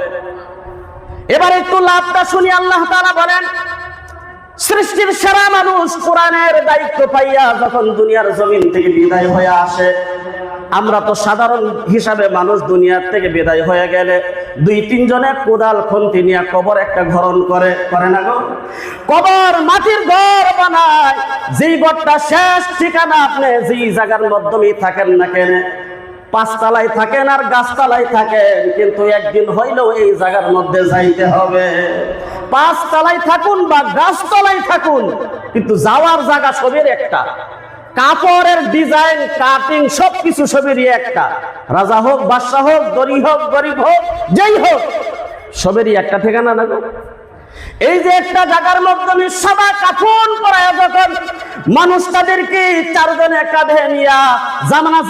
এবার একটু লাভটা শুনি। আল্লাহ তাআলা বলেন সৃষ্টির সেরা মানুষ কোরআনের দায়িত্ব পাইয়া যখন দুনিয়ার জমিন থেকে বিদায় হয়ে আসে, আমরা তো সাধারণ হিসাবে মানুষ দুনিয়ার থেকে বিদায় হয়ে গেলে 2-3 জনে কোদাল খন্তি নিয়ে কবর একটা ঘরণ করে না গো? কবর মাটির ঘর বানায়, যেই ঘরটা শেষ ঠিকানা, আপনি যেই জায়গার মাধ্যমেই থাকেন না কেন, 5 তলায় থাকেন আর গাছতলায় থাকেন, কিন্তু একদিন হইলেও এই জায়গার মধ্যে যাইতে হবে। 5 তলায় থাকুন বা গাছতলায় থাকুন, কিন্তু যাওয়ার জায়গা সবের একটা। কাপড়ের ডিজাইন, কাটিং, সবকিছু সবেরই একটা। রাজা হোক, বাদশা হোক, ধনী হোক, গরিব হোক, যেই হোক, সবেরই একটা ঠিকানা না গো? এই যে একটা জায়গার মাধ্যমে সাদা কাফন পরায় যখন মানুষ তাদেরকে 4 জনে কাঁধে নিয়া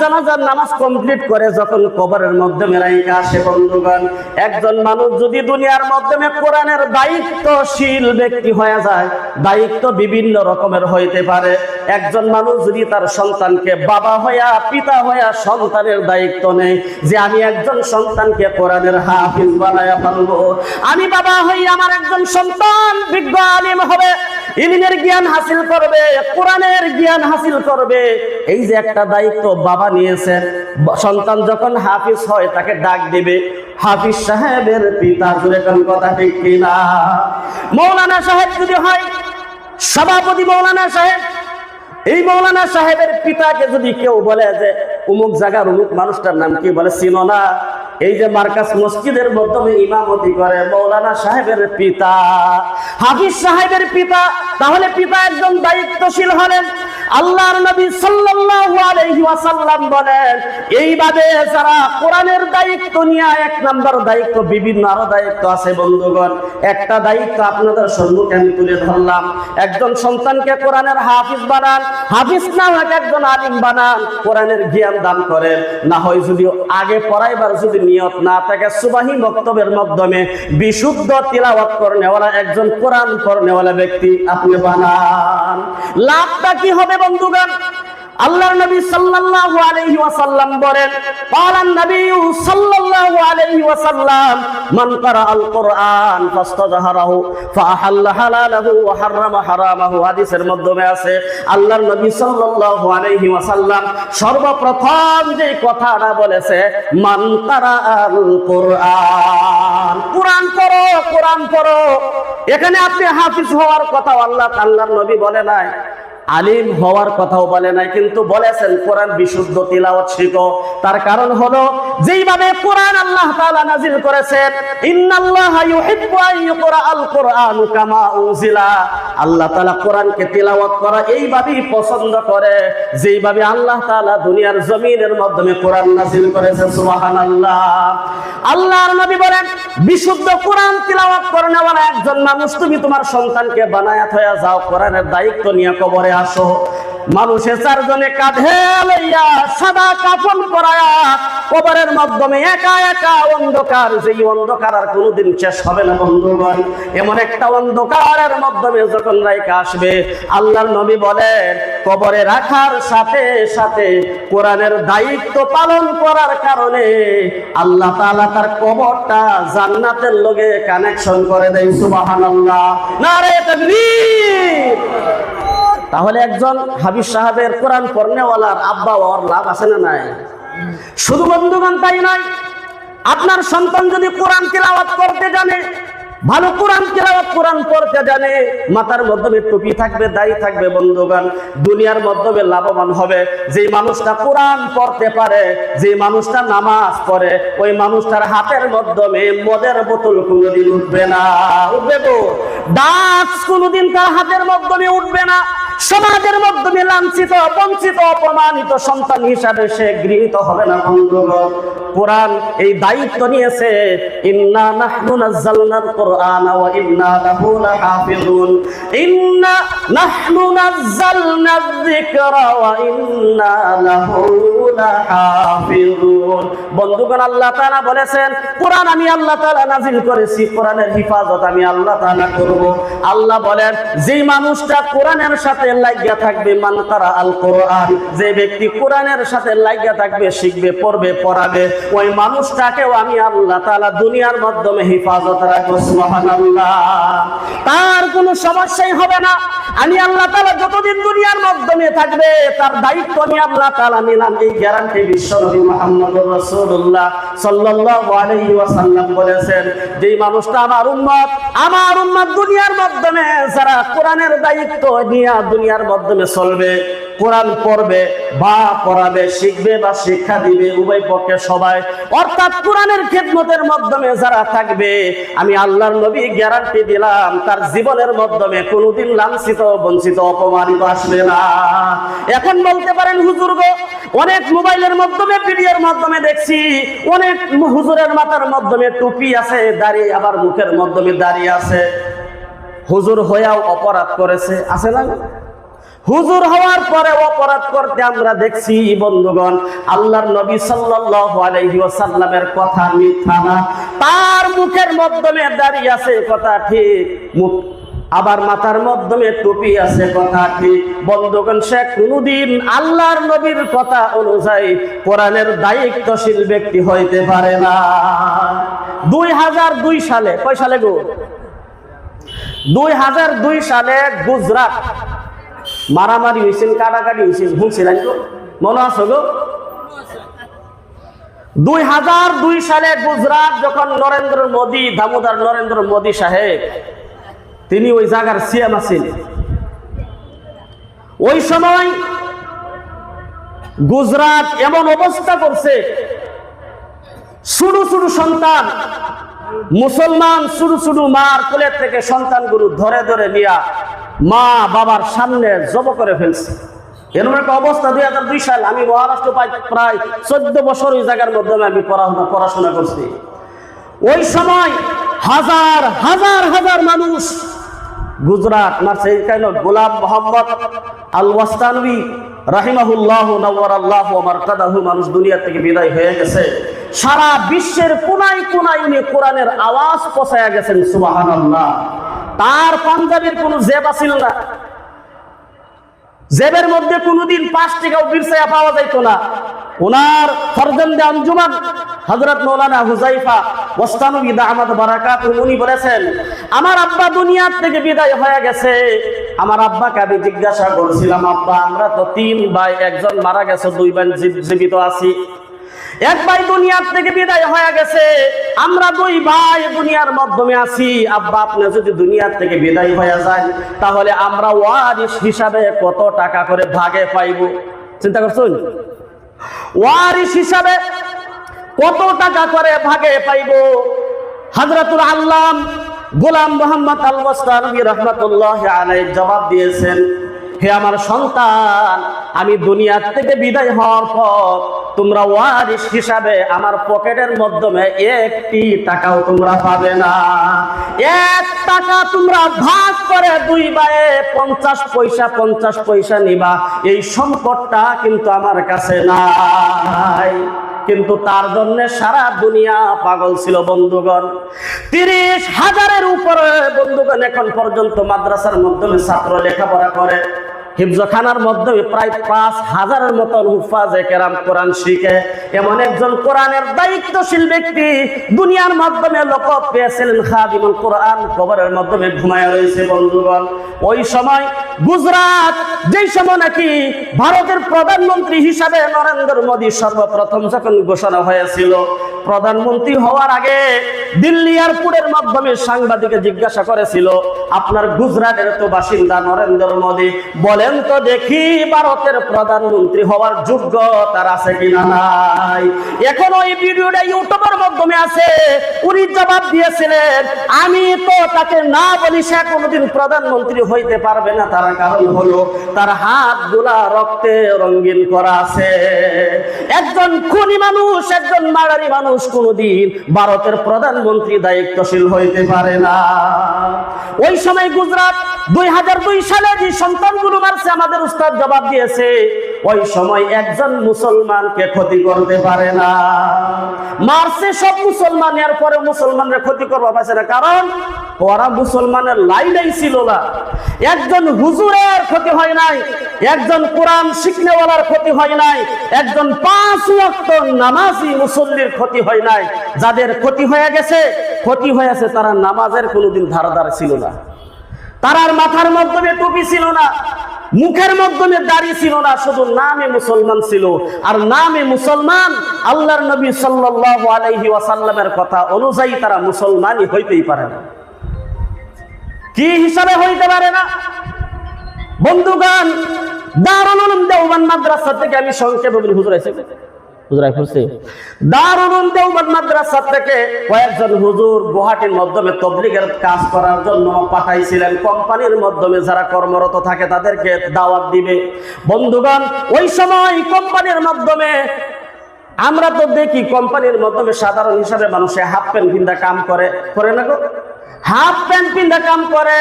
জানাজার নামাজ কমপ্লিট করে যখন কবরের মাধ্যমে রাইখা আসে, বন্ধুগণ, একজন মানুষ যদি দুনিয়ার মাধ্যমে কোরআনের দায়িত্বশীল ব্যক্তি হয়ে যায়, দায়িত্ব বিভিন্ন রকমের হইতে পারে। একজন মানুষ যদি তার সন্তানকে বাবা হইয়া, পিতা হইয়া সন্তানের দায়িত্ব নেই যে আমি একজন সন্তানকে কোরআনের হাফিজ বানায়া ফেলবো, আমি বাবা হইয়া আমার একজন সন্তান বিজ্ঞ আলিম হবে, ইলমের জ্ঞান হাসিল করবে, কোরআনের জ্ঞান হাসিল করবে, এই যে একটা দায়িত্ব বাবা নিয়েছেন। সন্তান যখন হাফিজ হয় তাকে ডাক দিবে হাফিজ সাহেবের পিতা। জোরে কোন কথা ঠিক কিনা? মৌলানা সাহেব যদি হয়, সভাপতি মৌলানা সাহেব, এই মৌলানা সাহেবের পিতাকে যদি কেউ বলে যে অমুক জায়গার অমুক মানুষটার নাম কি বলে, চিনো না? এই যে মার্কাজ মসজিদের মাধ্যমে ইমামতি করে মৌলানা সাহেবের পিতা, হাফিজ সাহেবের পিতা। তাহলে পিতা একজন দায়িত্বশীল হলেন। আল্লাহর নবী সাল্লাল্লাহু আলাইহি ওয়াসাল্লাম বলেন এইভাবে যারা কোরআনের দায়িত্ব নিয়ে, 1 নম্বর দায়িত্ব, বিভিন্ন আরো দায়িত্ব আছে বন্ধুগণ। একটা দায়িত্ব আপনাদের সম্মুখে আমি তুলে ধরলাম, একজন সন্তানকে কোরআনের হাফিজ বানান, হাফিজ না হয় একজন আলিম বানান, কোরআনের জ্ঞান দান করেন। না হয় যদি আগে পড়াইবার যদি নিয়ত না থাকে, সুবাহি বক্তব্যের মাধ্যমে বিশুদ্ধ তিলাওয়াত করনেওয়ালা একজন কোরআন পড়নেওয়ালা ব্যক্তি আপনি বানান। লাভটা কি হবে বন্ধুগণ? আল্লাহর নবী সাল্লাল্লাহু আলাইহি ওয়াসাল্লাম বলেন, ক্বালান নবী সাল্লাল্লাহু আলাইহি ওয়াসাল্লাম, মান ক্বারাআল কুরআন ফাস্তাযহারাহু ফাআহাল্লা হালালাহু ওয়া হারামা হারামাহু। হাদিসের মাধ্যমে আছে আল্লাহর নবী সাল্লাল্লাহু আলাইহি ওয়াসাল্লাম সর্বপ্রথম যে কথাটা বলেছে, মান ক্বারাআল কুরআন, কোরআন পড়ো, কোরআন পড়ো। এখানে আপনি হাফিজ হওয়ার কথা আল্লাহর নবী বলে নাই, আলিম হওয়ার কথাও বলে নাই, কিন্তু বলেছেন কোরআন বিশুদ্ধ তিলাওয়াত শিখো। তার কারণ হলো যেইভাবে কোরআন আল্লাহ তাআলা নাজিল করেছেন, ইন্নাল্লাহা ইউহিব্বু আন ইউকরাআল কুরআনু কামা উনজিলা, আল্লাহ তাআলা কোরআনকে তিলাওয়াত করা এইভাবেই পছন্দ করে যেইভাবে আল্লাহ তাআলা দুনিয়ার জমিনের মাধ্যমে কোরআন নাজিল করেছেন। সুবহানাল্লাহ। আল্লাহর নবী বলেন, বিশুদ্ধ কোরআন তিলাওয়াত করেনওয়ালা একজন মানুষ তুমি তোমার সন্তানকে বানায়া থয়া যাও, কোরআনের দায়িত্ব নিয়ে কবরে আসো। মানুষের চারজনে কাঁধে লইয়া সাদা কাফন পরায়া কবরের মাধ্যমে একা একা অন্ধকার, যেই অন্ধকার আর কোনোদিন শেষ হবে না বন্ধুগণ। এমন একটা অন্ধকারের মাধ্যমে যখন রাইকা আসবে, আল্লাহর নবী বলেন কবরে রাখার সাথে সাথে কোরআনের দায়িত্ব পালন করার কারণে আল্লাহ তাআলা তার কবরটা জান্নাতের লগে কানেকশন করে দেয়। সুবহানাল্লাহ, নারে তাকবীর। তাহলে একজন হাবিব সাহেবের কোরআন পড়নেওয়ালার আব্বা ওর লাভ আছে না নাই? শুধু বন্ধুগণ তাই নয়, আপনার সন্তান যদি কোরআন তিলাওয়াত করতে জানে, ভালো কোরআন তিলাওয়াত কোরআন পড়তে জানে, মাথার মাধ্যমে টুপি থাকবে, দাড়ি থাকবে, বন্ধুগণ দুনিয়ার মাধ্যমে লাভবান হবে। যে মানুষটা কোরআন পড়তে পারে, যে মানুষটা নামাজ পড়ে, ওই মানুষটার হাতের মাধ্যমে মদের বোতল কোনোদিন উঠবে না। উঠবে তো? ডাক্স কোনোদিন তার হাতের মাধ্যমে উঠবে না। সমাজের মাধ্যমে লাঞ্ছিত, বঞ্চিত, অপমানিত সন্তান হিসাবে সে গৃহীত হবে না। বন্ধুগণ কোরআন এই দায়িত্ব নিয়েছে, ইন্না নাহনু নাযালনাল কুরআনা ওয়া ইন্না লাহু লাহাফিজুন, ইন্না নাহনু নাযালনায যিকরা ওয়া ইন্না লাহু লাহাফিজুন। বন্ধুগণ আল্লাহ তাআলা বলেছেন কোরআন আমি আল্লাহ তাআলা নাজিল করেছি, কোরআনের হিফাজত আমি আল্লাহ তাআলা করব। আল্লাহ বলেন যেই মানুষটা কোরআনের সাথে লাগিয়া থাকবে, মান কারা আল কোরআন, যে ব্যক্তি কোরআনের সাথে লাগিয়া থাকবে, শিখবে, পড়বে, পড়াবে, ওই মানুষটাকেও আমি আল্লাহ তাআলা দুনিয়ার মাধ্যমে হিফাজত রাখবো। সুবহানাল্লাহ। তার কোনো সমস্যাই হবে না। আমি আল্লাহ তাআলা যতদিন দুনিয়ার মাধ্যমে থাকবে তার দায়িত্ব আমি আল্লাহ তাআলা নিলাম। এই গ্যারান্টি বিশ্বনবী মুহাম্মদুর রাসূলুল্লাহ সাল্লাল্লাহু আলাইহি ওয়াসাল্লাম বলেছেন, যেই মানুষটা আমার উম্মত দুনিয়ার মাধ্যমে যারা কোরআনের দায়িত্ব নিয়ে দুনিয়ার মাধ্যমে চলবে, কোরআন পড়বে বা পড়াবে, শিখবে বা শিক্ষা দিবে, উভয় পক্ষে সবাই, অর্থাৎ কোরআনের খেদমতের মাধ্যমে যারা থাকবে, আমি আল্লাহর নবী গ্যারান্টি দিলাম তার জীবনের মাধ্যমে কোনোদিন লাঞ্ছিত, বঞ্চিত, অপমানিত আসবে না। এখন বলতে পারেন হুজুর গো, অনেক মোবাইলের মাধ্যমে, ভিডিওর মাধ্যমে দেখছি অনেক হুজুরের মাথার মাধ্যমে টুপি আছে, দাড়ি, আবার মুখের মাধ্যমে দাড়ি আছে। হুজুর হয়েও অপরাধ করেছে, আছে না? হুজুর হওয়ার পরে অপরাধ করতে আমরা দেখছি। বন্ধুগণ আল্লাহর নবী সাল্লাল্লাহু আলাইহি ওয়াসাল্লামের কথা মিথ্যা না, তার মুখের মাধ্যমে দাড়ি আছে, কথা ঠিক, মুখ আবার মাথার মাধ্যমে টুপি আছে, কথা ঠিক। বন্ধুগণ সে কোনদিন আল্লাহর নবীর কথা অনুযায়ী কোরআনের দায়িত্বশীল ব্যক্তি হইতে পারে না। 2002 সালে, কয় সালে গো? 2002 সালে গুজরাট মারামারি হয়েছিল, কাটাকাটি হয়েছিল, শুনছিলেন তো? মনে আছে গো? 2002 সালে গুজরাট যখন নরেন্দ্র মোদী, দামোদর নরেন্দ্র মোদী সাহেব, তিনি ওই জায়গার সিএম আছেন, ওই সময় গুজরাট এমন অবস্থা করছে, ছোট ছোট সন্তান, মুসলমান ছোট ছোট মার কোলের থেকে সন্তানগুলো ধরে ধরে নিয়া মা বাবার সামনে জব করে ফেলছে। এরকম একটা অবস্থা 2002 সাল। আমি মহারাষ্ট্র প্রায় 14 বছর ওই জায়গার মাধ্যমে আমি পড়াশোনা করছি। ওই সময় হাজার হাজার হাজার মানুষ গুজরাট মারছে। গোলাম মোহাম্মদ আল ওয়াস্তানবী রাহিমাহুল্লাহ নাওয়ারাল্লাহু মারকাদাহু মানুষ দুনিয়া থেকে বিদায় হয়ে গেছে। সারা বিশ্বের কোনায় কোনায় উনি কোরআনের আওয়াজ পৌঁছায়া গেছেন। সুবহানাল্লাহ। তার পাঞ্জাবির কোন জেব ছিল না, জেবের মধ্যে কোনোদিন 5 টাকাও বিরসায়া পাওয়া যাইত না। ওনার ফরজন্দে আঞ্জুমান হযরত মাওলানা হুযায়ফা ওয়াস্তানবী দামাত বারাকাতুহু উনি বলেছেন, আমার আব্বা দুনিয়া থেকে বিদায় হয়ে গেছে। আমার আব্বাকে আমি জিজ্ঞাসা করছিলাম, আব্বা আমরা তো 3 ভাই, একজন মারা গেছে, 2 ভাই জীবিত আছি। এক ভাই দুনিয়া থেকে বিদায় হয়ে গেছে, আমরা দুই ভাই দুনিয়ার মাধ্যমে আছি, আব্বা আপনি যদি দুনিয়ার থেকে বিদায় হয়ে যায় তাহলে আমরা ওয়ারিস হিসাবে কত টাকা করে ভাগে পাইব? চিন্তা করছেন? ওয়ারিস হিসাবে কত টাকা করে ভাগে পাইব? হযরতুল আল্লাম গোলাম মোহাম্মদ আল বস্তানবী রাহমাতুল্লাহি আলাইহি জবাব দিয়েছেন, হে আমার সন্তান, আমি দুনিয়া থেকে বিদায় হওয়ার পর তোমরা ওয়ারিস হিসাবে আমার পকেটের মাধ্যমে একটি টাকাও তোমরা পাবে না। 1 টাকা তোমরা ভাগ করে দুই ভাইয়ে 50 পয়সা 50 পয়সা নিবা, এই সম্পদটা কিন্তু আমার কাছে নাই। কিন্তু তার জন্য সারা দুনিয়া পাগল ছিল বন্ধুগণ। 30,000-এর উপরে বন্ধুগণ এখন পর্যন্ত মাদ্রাসার মাধ্যমে ছাত্র লেখাপড়া করে। হিফজখানার মাধ্যমে প্রায় 5,000-এর মতন হুফাজে কেরাম কোরআন শিখে। এমন একজন কোরআনের দায়িত্বশীল ব্যক্তি দুনিয়ার মাধ্যমে লোক পেয়েছিলেন খাদিমুল কোরআন, কবরের মাধ্যমে ঘুমায় রয়েছে বন্ধুগণ। ওই সময় গুজরাট, যেই সময় নাকি ভারতের প্রধানমন্ত্রী হিসাবে নরেন্দ্র মোদী সর্বপ্রথম যখন ঘোষণা হয়েছিল, প্রধানমন্ত্রী হওয়ার আগে দিল্লি এয়ারপোর্টের মাধ্যমে সাংবাদিকে জিজ্ঞাসা করেছিল, আপনার গুজরাটের তো বাসিন্দা নরেন্দ্র মোদী, বলেন তো দেখি ভারতের প্রধানমন্ত্রী হওয়ার যোগ্যতা আছে কিনা নাই। এখন ওই ভিডিওটা ইউটিউবের মাধ্যমে আছে। উনি জবাব দিয়েছিলেন, আমি তো তাকে না বলি সে কোনোদিন প্রধানমন্ত্রী হইতে পারবে না, তার কারণ হলো তার হাতগুলা রক্তে রঙিন করা আছে। একজন খুনি মানুষ, একজন মারারি মানুষ কোনোদিন ভারতের প্রধানমন্ত্রী দায়িত্বশীল হইতে পারে না। ওই সময় গুজরাট 2002 সালে যে সন্তানগুলো মারছে, আমাদের উস্তাদ জবাব দিয়েছে, ওই সময় একজন মুসলমানকে ক্ষতি করতে পারে না। মারছে সব মুসলমান, এরপরে মুসলমানরা ক্ষতি করতে পারছে না, কারণ ওরা মুসলমানের লাইনেই ছিল না। একজন হুজুরের ক্ষতি হয় নাই, একজন কোরআন শিখনেওয়ালার ক্ষতি হয় নাই, একজন 5 ওয়াক্ত নামাজি মুসল্লির ক্ষতি হয় নাই। যাদের ক্ষতি হয়ে গেছে, ক্ষতি হয়েছে তারা নামাজের কোনোদিন ধারদার ছিল না, তারার মাথার মাধ্যমে টুপি ছিল না, মুখের মাধ্যমে দাড়ি ছিল না, শুধু নামে মুসলমান ছিল। আর নামে মুসলমান, আল্লাহর নবী সাল্লাল্লাহু আলাইহি ওয়াসাল্লামের কথা অনুযায়ী তারা মুসলমানই হইতেই পারে না। কি হিসাবে হইতে পারে না বন্ধুগণ? দারুল উলুম দেওবন্দ মাদ্রাসা থেকে আমি সংক্ষেপে বলি, হুজুর আছে দারুল উলুম দেওবন্দ মাদ্রাসা থেকে কয়েকজন হুজুর গুয়াহাটির মাধ্যমে তাবলীগের কাজ করার জন্য পাঠাইছিলেন। কোম্পানির মাধ্যমে যারা কর্মরত থাকে তাদেরকে দাওয়াত দিবে। বন্ধুগণ, ওই সময় কোম্পানির মাধ্যমে আমরা তো দেখি কোম্পানির মাধ্যমে সাধারণ হিসাবে মানুষে হাফ প্যান্ট পিন্ধা কাম করে না গো, হাফ প্যান্ট পিন্ধা কাম করে।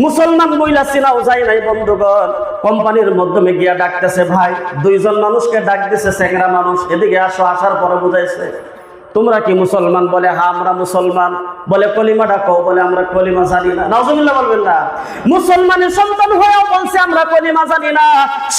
মুসলমান মহিলা চিনাও যায় নাই বন্ধুগণ। কোম্পানির মাধ্যমে গিয়া ডাকতেছে, ভাই 2 জন মানুষকে ডাক দিছে, চেংরা মানুষ, এদিকে আসো। আসার পরে বুঝাইছে, তোমরা কি মুসলমান? বলে হ্যাঁ আমরা মুসলমান। বলে কলিমাটা কও। বলে আমরা কলিমা জানি না। নাউজুবিল্লাহ বলবেন না। মুসলমানের সন্তান হয়েও বলছে আমরা কলিমা জানি না।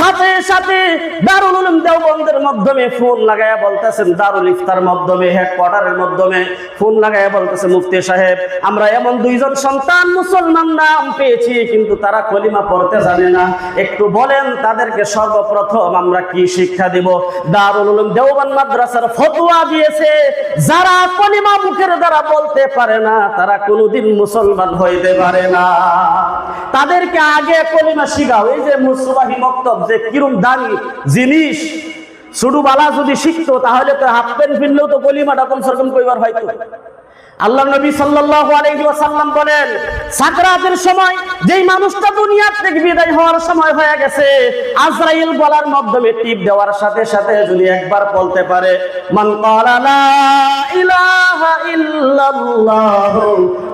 সাথে সাথে দারুল উলুম দেওবন্দের মাধ্যমে ফোন লাগায়া বলতেছেন, দারুল ইফতার মাধ্যমে, হেডকোয়ার্টারের মাধ্যমে ফোন লাগায়া বলতেছে, মুফতি সাহেব আমরা এমন 2 জন সন্তান মুসলমান নাম পেয়েছি, কিন্তু তারা কলিমা পড়তে জানে না, একটু বলেন তাদেরকে সর্বপ্রথম আমরা কি শিক্ষা দিব? দারুল উলুম দেওবন্দ মাদ্রাসার ফতোয়া দিয়েছে, যারা কলিমা মুখের দ্বারা বলতে পারে না তারা কোনোদিন মুসলমান হইতে পারে না। তাদেরকে আগে কলিমা শিখাও। এই যে মুসবাহি মক্তব, যে কিরম দামি জিনিস, ছোটবেলা যদি শিখতো তাহলে তো হাফ প্যান্ট পিনলেও তো কলিমাটা কম সরকম কইবার হয়তো। আল্লাহ নবী সাল্লাল্লাহু আলাইহি ওয়াসাল্লাম বলেন, সাকরাতের সময় যেই মানুষটা দুনিয়া থেকে বিদায় হওয়ার সময় হয়ে গেছে, আজরাইল গলার মাধ্যমে টিপ দেওয়ার সাথে সাথে যদি একবার বলতে পারে, মান ক্বালা লা ইলাহা ইল্লাল্লাহ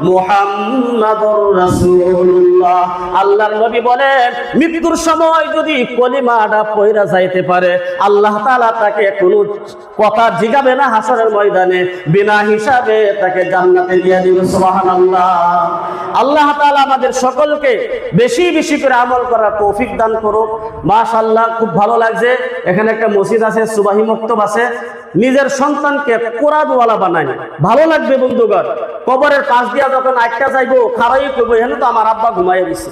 মুহাম্মাদুর রাসূলুল্লাহ, আল্লাহর নবী বলেন মৃত্যুর সময় যদি কলিমাটা পয়রা যাইতে পারে, আল্লাহ তাআলা তাকে কোনো কথা জিগাবে না, হাসরের ময়দানে বিনা হিসাবে তাকে জান্নাতে দিয়ে দিবেন। সুবহানাল্লাহ। আল্লাহ তাআলা আমাদের সকলকে বেশি বেশি করে আমল করার তৌফিক দান করুন। মাশাআল্লাহ, খুব ভালো লাগছে। এখানে একটা মসজিদ আছে, সুবাহি মক্তব আছে, নিজের সন্তানকে কোরআনওয়ালা বানায়, ভালো লাগবে বন্ধুগণ। কবরের পাশ দিয়া যখন আটটা যাইবো, খারাই করবো, এখানে তো আমার আব্বা ঘুমাইয়া দিছে।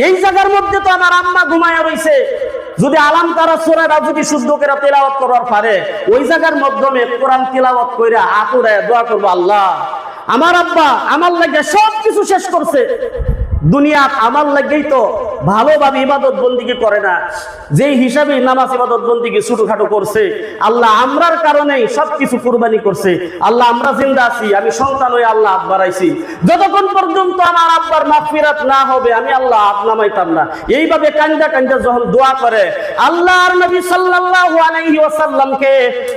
এই জায়গার মধ্যে তো আমার আম্মা ঘুমায়া রইছে, যদি আলাম তারা সূরাটা যদি শুদ্ধ করে তেলাওয়াত করার পারে, ওই জায়গার মাধ্যমে কোরআন তেলাওয়াত কইরা আতুরে দোয়া করব, আল্লাহ আমার আব্বা আমার লাগে সব কিছু শেষ করছে, দুনিয়া আমার লাগেই তো ভালোভাবে ইবাদত বন্দিগি করে না, যেই হিসাবে নামাজ ইবাদত বন্দিগি ছোটখাটো করছে, আল্লাহ আমরার কারণেই সবকিছু কুরবানি করছে। আল্লাহ আমরা জিন্দা আছি, আমি সন্তান হয়ে আল্লাহ হাত বাড়াইছি, যতক্ষণ পর্যন্ত আমার আব্বার মাগফিরাত না হবে আমি আল্লাহ হাত নামাইতাম না। এইভাবে কান্দা কান্দা যখন দোয়া করে আল্লাহর নবী সাল্লাল্লাহু আলাইহি ওয়াসাল্লামকে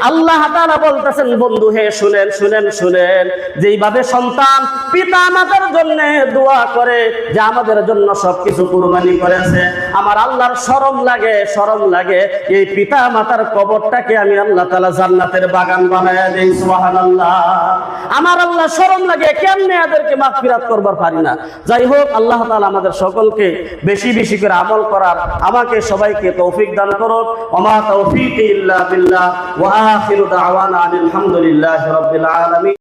আল্লাহ তাআলা বলতেছেন, বন্ধু হে শুনেন শুনেন শুনেন, যেইভাবে সন্তান পিতা মাতার জন্য দোয়া করে যে আমাদের জন্য সবকিছু কুরবানি করেছে, আমার আল্লাহর শরম লাগে, শরম লাগে এই পিতা মাতার কবরটাকে আমি আল্লাহ তাআলা জান্নাতের বাগান বানায়া দেই। সুবহানাল্লাহ, আমার আল্লাহ শরম লাগে, কেমনে এদেরকে মাগফিরাত করবার পারি না। যাই হোক, আল্লাহ তাআলা আমাদের সকলকে বেশি বেশি করে আমল করার, আমাকে সবাইকে তৌফিক দান করুন। ওমা তৌফিকি ইল্লা বিল্লাহ ওয়া আখিরু দাওয়ানা আলহামদুলিল্লাহি রাব্বিল আলামিন।